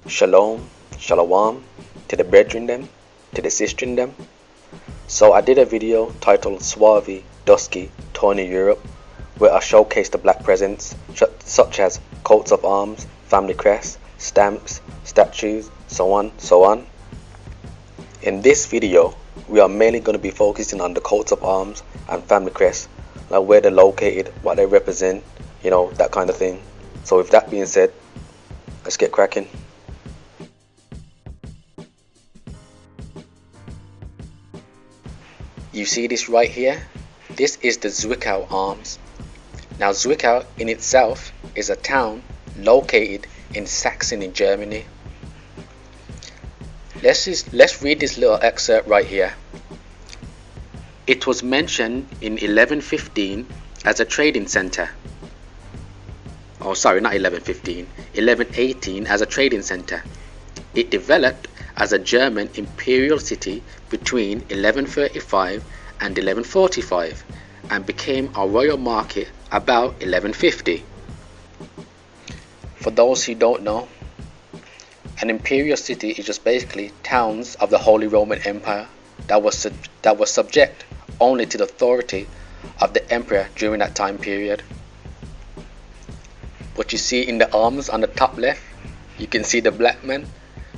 Shalom, shalom to the brethren them, to the sistren them. So I did a video titled Swarthy, Dusky, Tawny Europe, where I showcased the black presence such as coats of arms, family crests, stamps, statues, so on. In this video, we are mainly going to be focusing on the coats of arms and family crests, like where they're located, what they represent, that kind of thing. So with that being said, let's get cracking. You see this right here? This is the Zuikau Arms. Now Zuikau in itself is a town located in Saxony, Germany. Let's read this little excerpt right here. It was mentioned in 1115 as a trading center. Oh, sorry, not 1115. 1118 as a trading center. It developed as a German imperial city between 1135 and 1145 and became a royal market about 1150. For those who don't know, an imperial city is just basically towns of the Holy Roman Empire that was subject only to the authority of the emperor during that time period. What you see in the arms on the top left, you can see the black man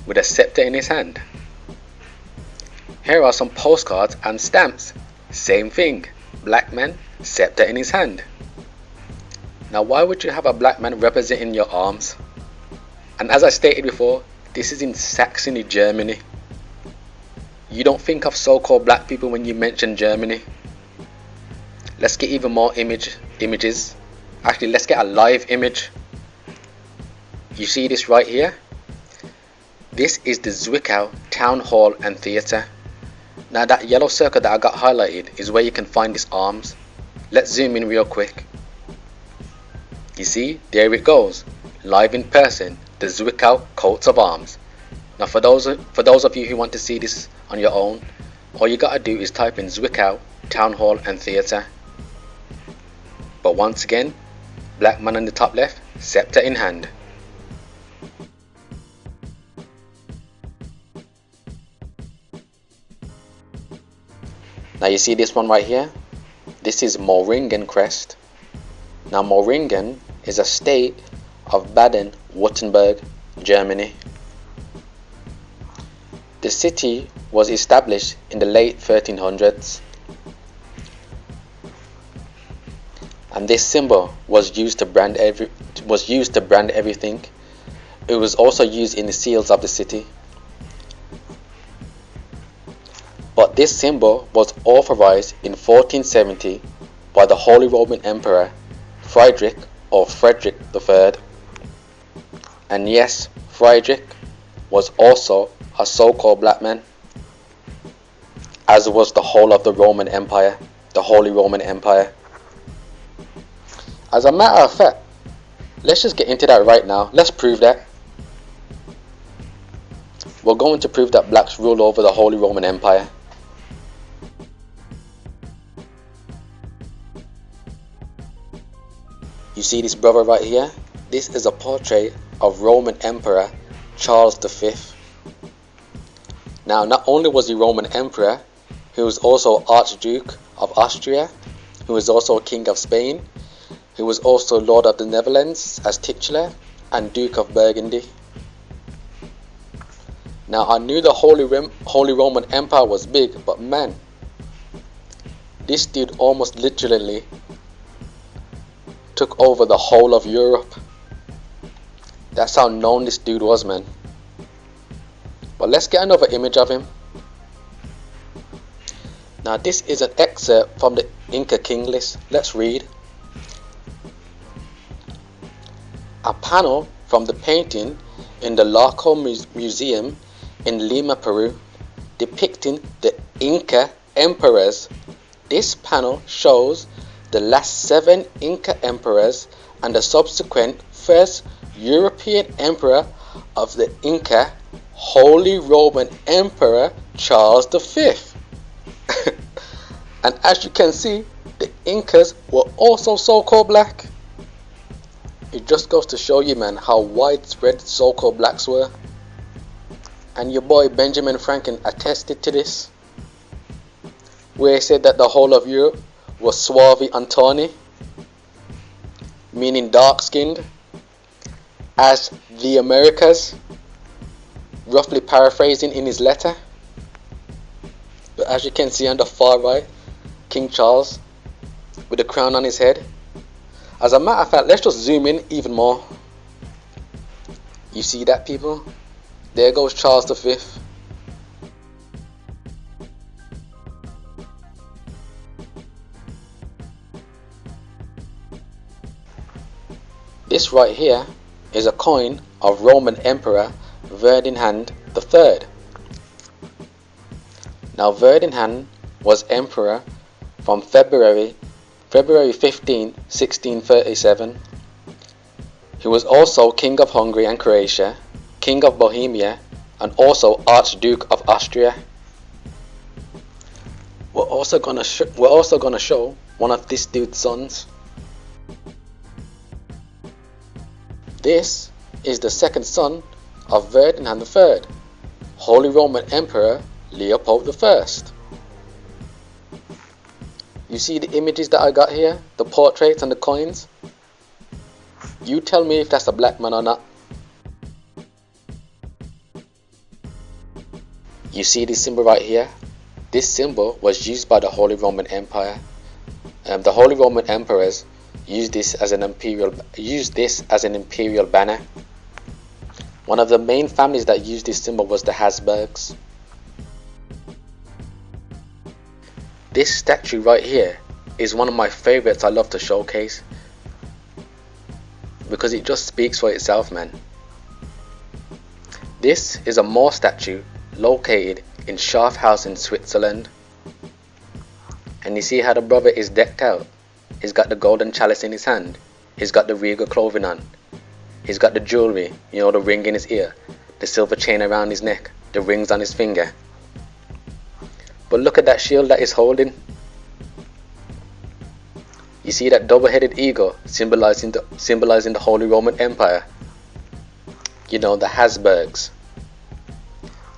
with a scepter in his hand. Here are some postcards and stamps. Same thing, black man, scepter in his hand. Now why would you have a black man representing your arms? And as I stated before, this is in Saxony, Germany. You don't think of so-called black people when you mention Germany. Let's get even more images. Actually, let's get a live image. You see this right here? This is the Zuikau Town Hall and Theatre. Now that yellow circle that I got highlighted is where you can find these arms. Let's zoom in real quick. You see, there it goes, live in person, the Zuikau coats of arms. Now for those of you who want to see this on your own, all you gotta do is type in Zuikau Town Hall and Theatre. But once again, black man on the top left, scepter in hand. Now you see this one right here? This is Moringa Crest. Now Moringen is a state of Baden-Württemberg, Germany. The city was established in the late 1300s. And this symbol was used to brand everything. It was also used in the seals of the city. But this symbol was authorized in 1470 by the Holy Roman Emperor Frederick III. And yes, Frederick was also a so-called black man, as was the whole of the Roman Empire, the Holy Roman Empire. As a matter of fact, let's just get into that right now. Let's prove that. We're going to prove that blacks ruled over the Holy Roman Empire. You see this brother right here? This is a portrait of Roman Emperor Charles V. Now, not only was he Roman Emperor, he was also Archduke of Austria, he was also King of Spain, he was also Lord of the Netherlands as titular, and Duke of Burgundy. Now, I knew the Holy Roman Empire was big, but man, this dude almost literally took over the whole of Europe. That's how known this dude was, man. But let's get another image of him. Now this is an excerpt from the Inca King list. Let's read. A panel from the painting in the Larco Museum in Lima, Peru, depicting the Inca emperors. This panel shows the last 7 Inca emperors and the subsequent first European emperor of the Inca, Holy Roman Emperor Charles V. And as you can see, the Incas were also so-called black. It just goes to show you, man, how widespread so-called blacks were. and your boy Benjamin Franklin attested to this, where he said that the whole of Europe was suavi and tawny, meaning dark-skinned, as the Americas, roughly paraphrasing in his letter. But as you can see on the far right, King Charles with a crown on his head. As a matter of fact, let's just zoom in even more. You see that, people? There goes Charles V. This right here is a coin of Roman Emperor Ferdinand III. Now Ferdinand was emperor from February 15, 1637. He was also King of Hungary and Croatia, King of Bohemia, and also Archduke of Austria. We're also gonna show one of this dude's sons. This is the second son of Ferdinand III, Holy Roman Emperor Leopold I. You see the images that I got here, the portraits and the coins? You tell me if that's a black man or not. You see this symbol right here? This symbol was used by the Holy Roman Empire. The Holy Roman Emperors used this as an imperial banner. One of the main families that used this symbol was the Habsburgs. This statue right here is one of my favorites I love to showcase, because it just speaks for itself, man. This is a Moor statue located in Schaffhausen, Switzerland. And you see how the brother is decked out? He's got the golden chalice in his hand. He's got the regal clothing on. He's got the jewelry, you know, the ring in his ear, the silver chain around his neck, the rings on his finger. But look at that shield that he's holding. You see that double-headed eagle symbolizing the Holy Roman Empire. You know, the Habsburgs.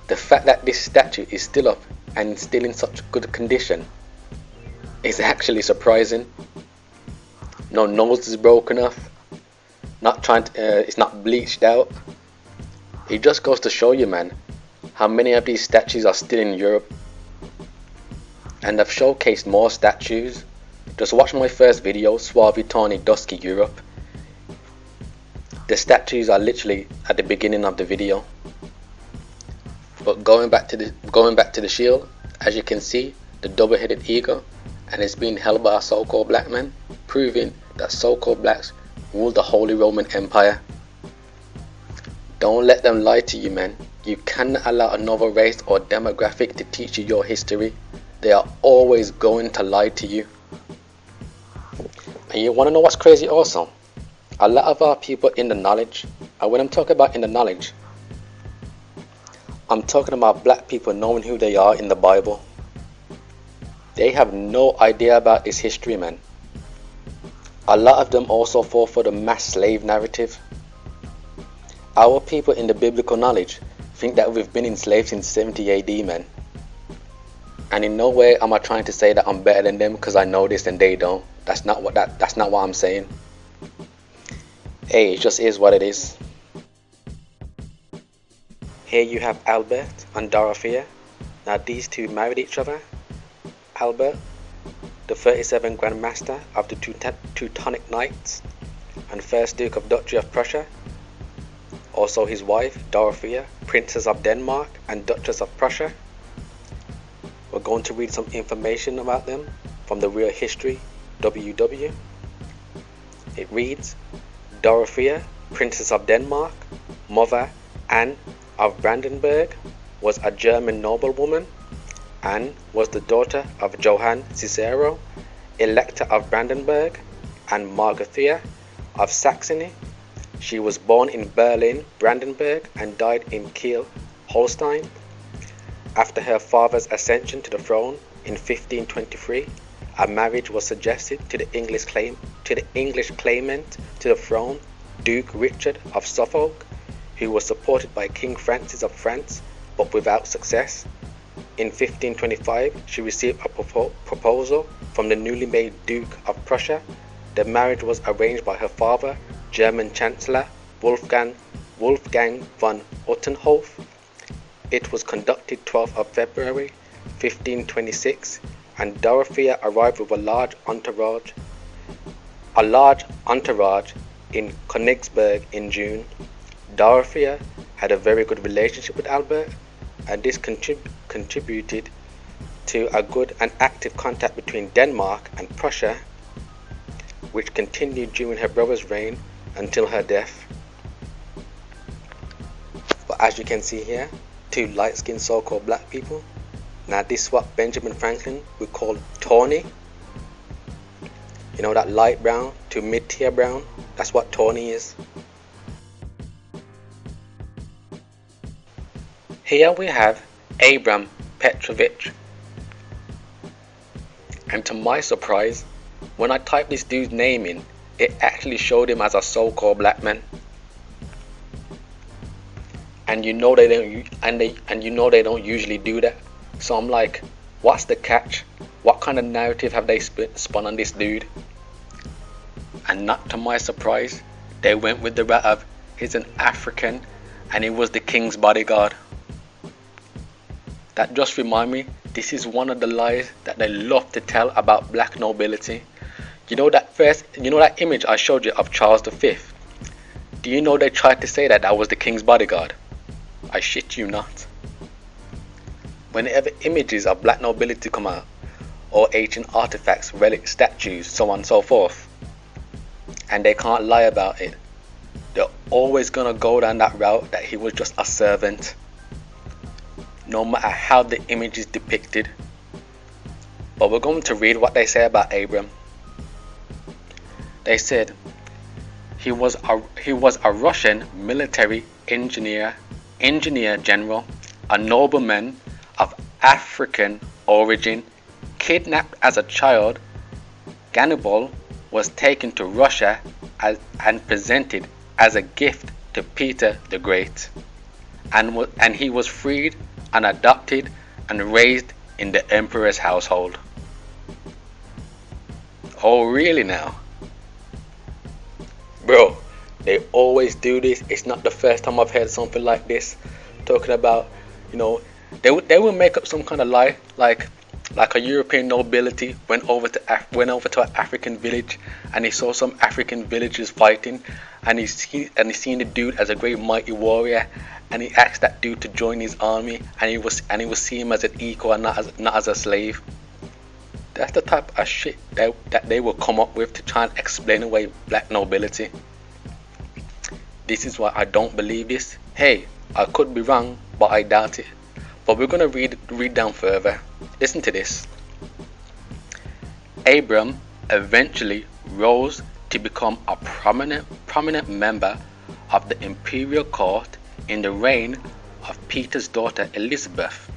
The fact that this statue is still up and still in such good condition is actually surprising. No nose is broken off. It's not bleached out. It just goes to show you, man, how many of these statues are still in Europe. And I've showcased more statues. Just watch my first video, Suavi Tawny Dusky Europe. The statues are literally at the beginning of the video. But going back to the shield, as you can see, the double-headed eagle, and it's being held by a so-called black man, proving that so-called blacks ruled the Holy Roman Empire. Don't let them lie to you, man. You cannot allow another race or demographic to teach you your history. They are always going to lie to you. And you want to know what's crazy also? A lot of our people in the knowledge, and when I'm talking about in the knowledge, I'm talking about black people knowing who they are in the Bible. They have no idea about this history, man. A lot of them also fall for the mass slave narrative. Our people in the biblical knowledge think that we've been enslaved since 70 AD, man. And in no way am I trying to say that I'm better than them because I know this and they don't. That's not what I'm saying. Hey, it just is what it is. Here you have Albert and Dorothea. Now these two married each other. Albert, the 37th Grand Master of the Teutonic Knights and 1st Duke of Duchy of Prussia. Also his wife, Dorothea, Princess of Denmark and Duchess of Prussia. We're going to read some information about them from the Real History WW. It reads, Dorothea, Princess of Denmark, mother Anne of Brandenburg, was a German noblewoman. Anne was the daughter of Johann Cicero, Elector of Brandenburg, and Margarethea of Saxony. She was born in Berlin, Brandenburg, and died in Kiel, Holstein. After her father's ascension to the throne in 1523, a marriage was suggested to the English claimant to the throne, Duke Richard of Suffolk, who was supported by King Francis of France but without success. In 1525, she received a proposal from the newly made Duke of Prussia. The marriage was arranged by her father, German Chancellor Wolfgang von Utenhof. It was conducted 12th of February 1526, and Dorothea arrived with a large entourage in Königsberg in June. Dorothea had a very good relationship with Albert, and this contributed to a good and active contact between Denmark and Prussia, which continued during her brother's reign until her death. But as you can see here, two light-skinned so-called black people. Now this is what Benjamin Franklin would call tawny. You know, that light brown to mid-tier brown? That's what tawny is. Here we have Abram Petrovic. And to my surprise, when I typed this dude's name in, it actually showed him as a so-called black man. And you know they don't usually do that. So I'm like, what's the catch? What kind of narrative have they spun on this dude? And not to my surprise, they went with the route of he's an African and he was the king's bodyguard. That just remind me, this is one of the lies that they love to tell about black nobility. You know that image I showed you of Charles V? Do you know they tried to say that was the king's bodyguard? I shit you not. Whenever images of black nobility come out, or ancient artifacts, relics, statues, so on and so forth, and they can't lie about it, they're always gonna go down that route that he was just a servant, no matter how the image is depicted. But we're going to read what they say about Abram. They said he was a Russian military engineer general, a nobleman of African origin, kidnapped as a child. Gannibal was taken to Russia and presented as a gift to Peter the Great, and he was freed and adopted and raised in the emperor's household. Oh really now? Bro, they always do this. It's not the first time I've heard something like this, talking about, you know, they will make up some kind of lie, like a European nobility went over to an African village and he saw some African villagers fighting, and he seen the dude as a great mighty warrior, and he asked that dude to join his army, and he was see him as an equal and not as a slave. That's the type of shit that they will come up with to try and explain away black nobility. This is why I don't believe this. Hey, I could be wrong, but I doubt it. But we're gonna read down further. Listen to this. Abram eventually rose to become a prominent member of the imperial court in the reign of Peter's daughter Elizabeth.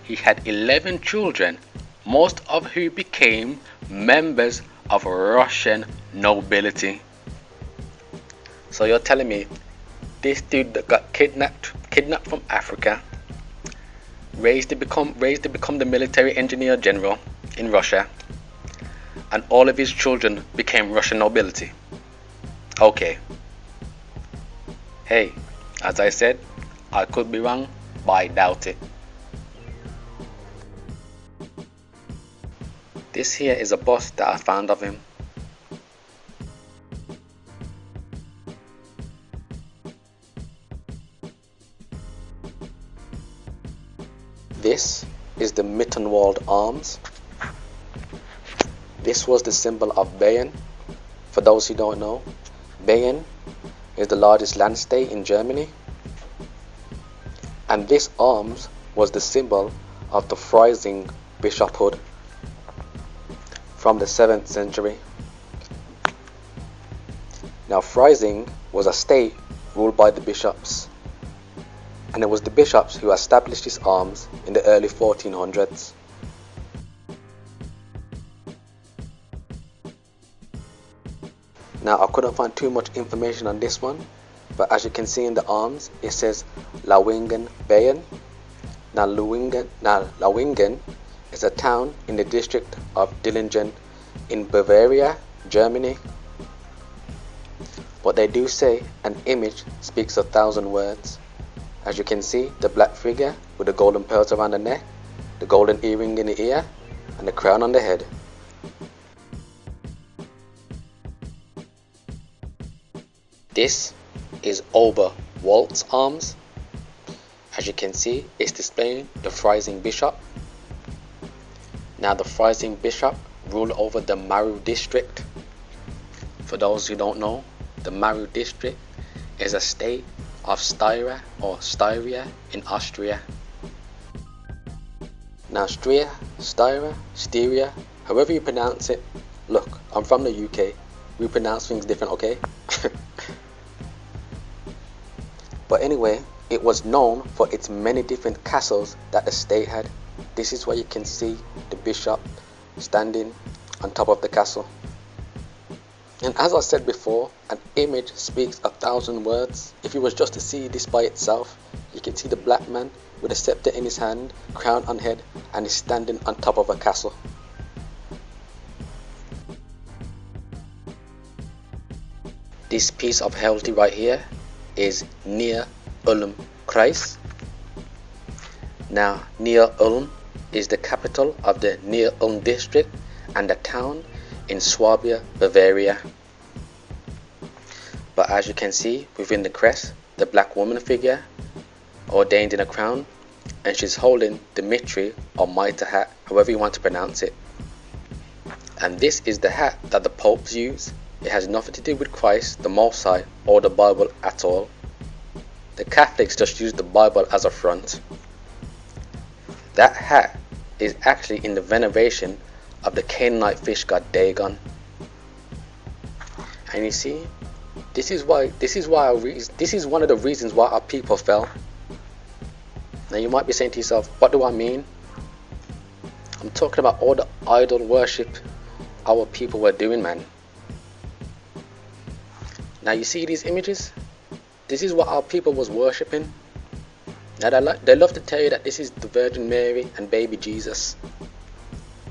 He had 11 children, most of who became members of Russian nobility. So you're telling me this dude that got kidnapped from Africa, raised to become the military engineer general in Russia, and all of his children became Russian nobility? Okay. Hey, as I said, I could be wrong, but I doubt it. This here is a bust that I found of him. This is the Mittenwald Arms. This was the symbol of Bayern. For those who don't know, Bayern is the largest land state in Germany. And this arms was the symbol of the Freising bishophood from the 7th century. Now Freising was a state ruled by the bishops, and it was the bishops who established these arms in the early 1400s. Now I couldn't find too much information on this one, but as you can see in the arms, it says Lauingen Bayern, Lawingen is a town in the district of Dillingen in Bavaria, Germany. But they do say an image speaks 1,000 words. As you can see, the black figure with the golden pearls around the neck, the golden earring in the ear, and the crown on the head. This is Zuikau Arms. As you can see, it's displaying the Freising Bishop. Now the Freising Bishop ruled over the Maru district. For those who don't know, the Maru district is a state of Styria in Austria. Now Styria, however you pronounce it, look, I'm from the UK, we pronounce things different, okay? But anyway, it was known for its many different castles that the state had. This is where you can see the bishop standing on top of the castle. And as I said before, an image speaks 1,000 words. If you was just to see this by itself, you can see the black man with a scepter in his hand, crown on head, and he's standing on top of a castle. This piece of heraldry right here is near Ulm Kreis. Now, near Ulm is the capital of the Near Ulm district and a town in Swabia, Bavaria. But as you can see within the crest, the black woman figure ordained in a crown, and she's holding the mitre or mitre hat, however you want to pronounce it. And this is the hat that the popes use. It has nothing to do with Christ, the Most High, or the Bible at all. The Catholics just use the Bible as a front. That hat is actually in the veneration of the Canaanite fish god Dagon. And you see, this is one of the reasons why our people fell. Now you might be saying to yourself, what do I mean? I'm talking about all the idol worship our people were doing, man. Now you see these images? This is what our people was worshipping. Now they love to tell you that this is the Virgin Mary and baby Jesus.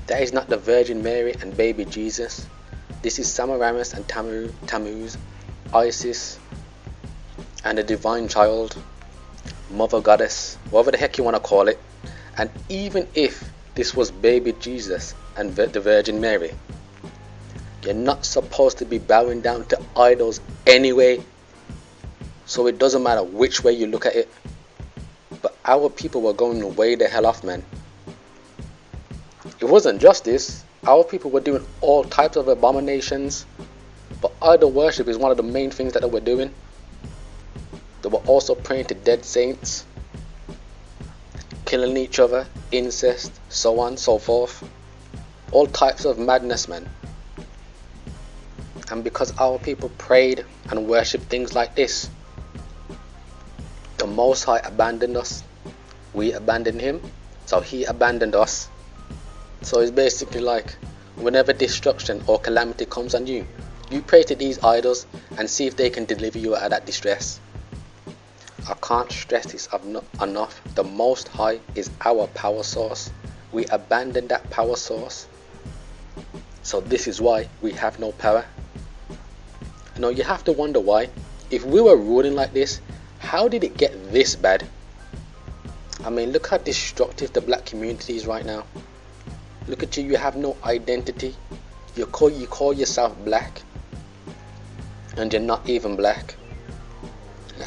That is not the Virgin Mary and baby Jesus. This is Semiramis and Tammuz, Isis, and the divine child, mother goddess, whatever the heck you want to call it. And even if this was baby Jesus and the Virgin Mary, you're not supposed to be bowing down to idols anyway. So it doesn't matter which way you look at it. But our people were going way the hell off, man. It wasn't just this. Our people were doing all types of abominations. But idol worship is one of the main things that they were doing. They were also praying to dead saints, killing each other, incest, so on, so forth. All types of madness, man. And because our people prayed and worshipped things like this, the Most High abandoned us. We abandoned him, so he abandoned us. So it's basically like, whenever destruction or calamity comes on you, you pray to these idols and see if they can deliver you out of that distress. I can't stress this enough. The Most High is our power source. We abandoned that power source. So this is why we have no power. You know, you have to wonder why. If we were ruling like this, how did it get this bad? I mean, look how destructive the black community is right now. Look at you, you have no identity. You call yourself black, and you're not even black.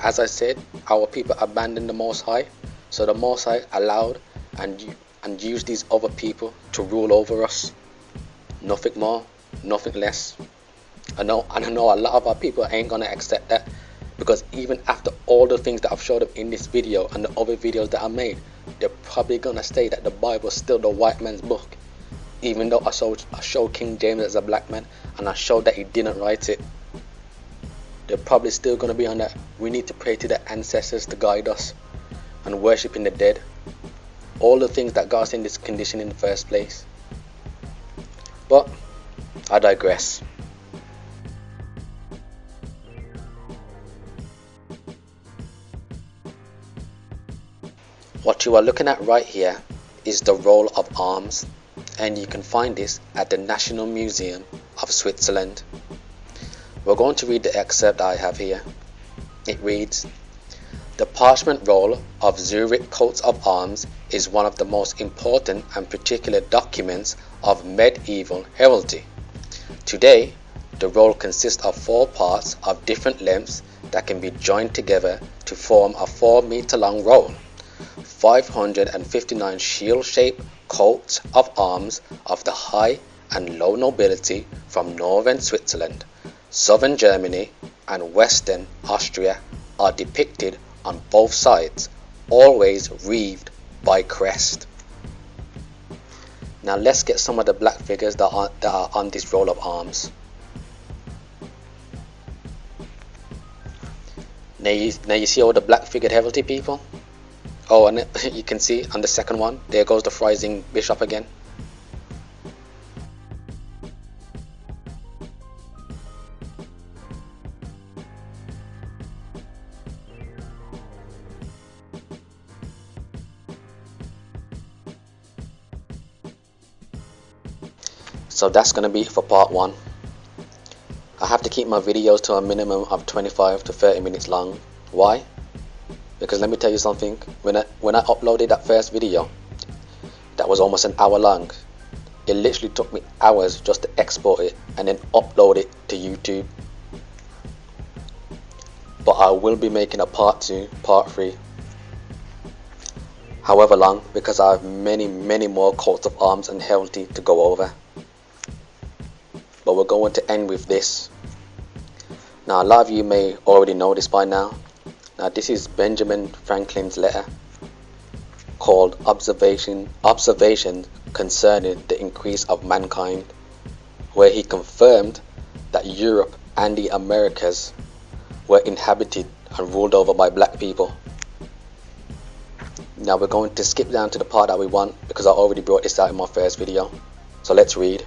As I said, our people abandoned the Most High, so the Most High allowed and used these other people to rule over us. Nothing more, nothing less. I know a lot of our people ain't gonna accept that, because even after all the things that I've showed them in this video and the other videos that I made, they're probably gonna say that the Bible is still the white man's book, even though I showed King James as a black man and I showed that he didn't write it. They're probably still gonna be on that. We need to pray to the ancestors to guide us and worshiping the dead. All the things that got us in this condition in the first place. But I digress. What you are looking at right here is the roll of arms, and you can find this at the National Museum of Switzerland. We're going to read the excerpt I have here. It reads, "The parchment roll of Zurich coats of arms is one of the most important and particular documents of medieval heraldry. Today, the roll consists of 4 parts of different lengths that can be joined together to form a 4-meter long roll. 559 shield-shaped coats of arms of the high and low nobility from northern Switzerland, southern Germany, and western Austria are depicted on both sides, always wreathed by crest." Now let's get some of the black figures that are on this roll of arms. Now you see all the black figured heraldry people? Oh, and you can see on the second one, there goes the Freising bishop again. So that's going to be it for part 1. I have to keep my videos to a minimum of 25 to 30 minutes long. Why? Because let me tell you something, when I uploaded that first video, that was almost an hour long. It literally took me hours just to export it and then upload it to YouTube. But I will be making a part 2, part 3, however long, because I have many more coats of arms and heraldry to go over. But we're going to end with this. Now a lot of you may already know this by now. Now this is Benjamin Franklin's letter called Observation Concerning the Increase of Mankind, where he confirmed that Europe and the Americas were inhabited and ruled over by black people. Now we're going to skip down to the part that we want because I already brought this out in my first video. So let's read.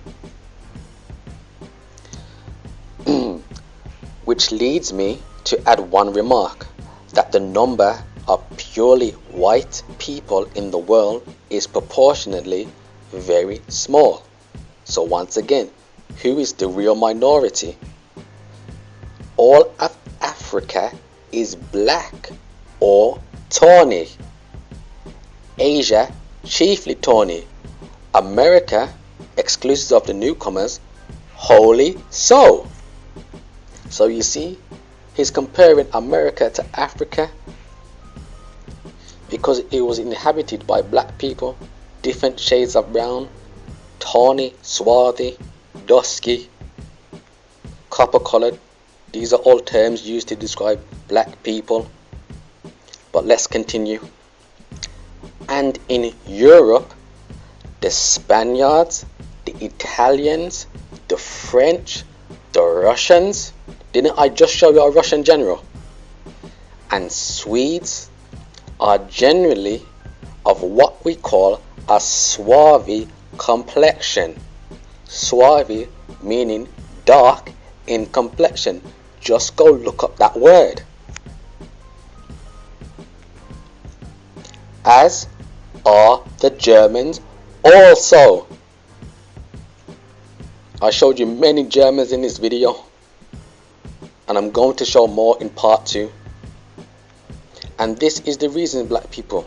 Which leads me to add one remark, that the number of purely white people in the world is proportionately very small. So once again, who is the real minority? All of Africa is black or tawny. Asia, chiefly tawny. America, exclusive of the newcomers, wholly so. So you see, he's comparing America to Africa because it was inhabited by black people, different shades of brown, tawny, swarthy, dusky, copper colored. These are all terms used to describe black people. But let's continue. And in Europe, the Spaniards, the Italians, the French, the Russians, didn't I just show you a Russian general? And Swedes are generally of what we call a swarthy complexion. Swarthy meaning dark in complexion. Just go look up that word. As are the Germans also. I showed you many Germans in this video, and I'm going to show more in part 2. And this is the reason, black people,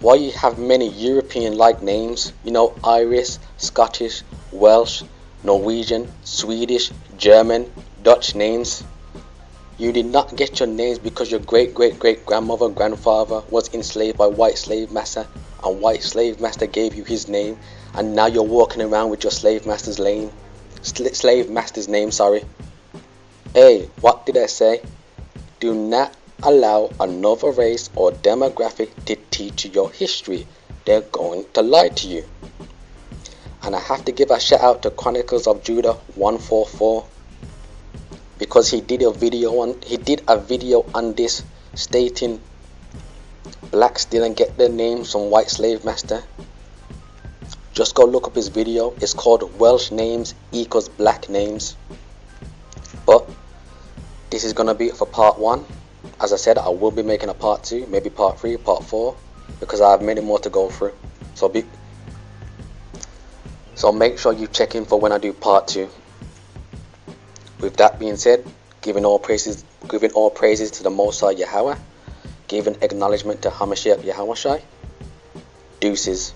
why you have many European-like names, you know, Irish, Scottish, Welsh, Norwegian, Swedish, German, Dutch names. You did not get your names because your great-great-great-grandmother, grandfather was enslaved by white slave master, and white slave master gave you his name, and now you're walking around with your slave master's name. Hey, what did I say? Do not allow another race or demographic to teach you your history. They're going to lie to you. And I have to give a shout out to Chronicles of Judah 144, because he did a video on this, stating blacks didn't get their names from white slave master. Just go look up his video. It's called Welsh Names Equals Black Names. But this is gonna be it for part 1. As I said, I will be making a part 2, maybe part 3, part 4. because I have many more to go through. So make sure you check in for when I do part 2. With that being said, giving all praises to the Most High Yahweh, giving acknowledgement to Hamashiach Yahushai. Deuces.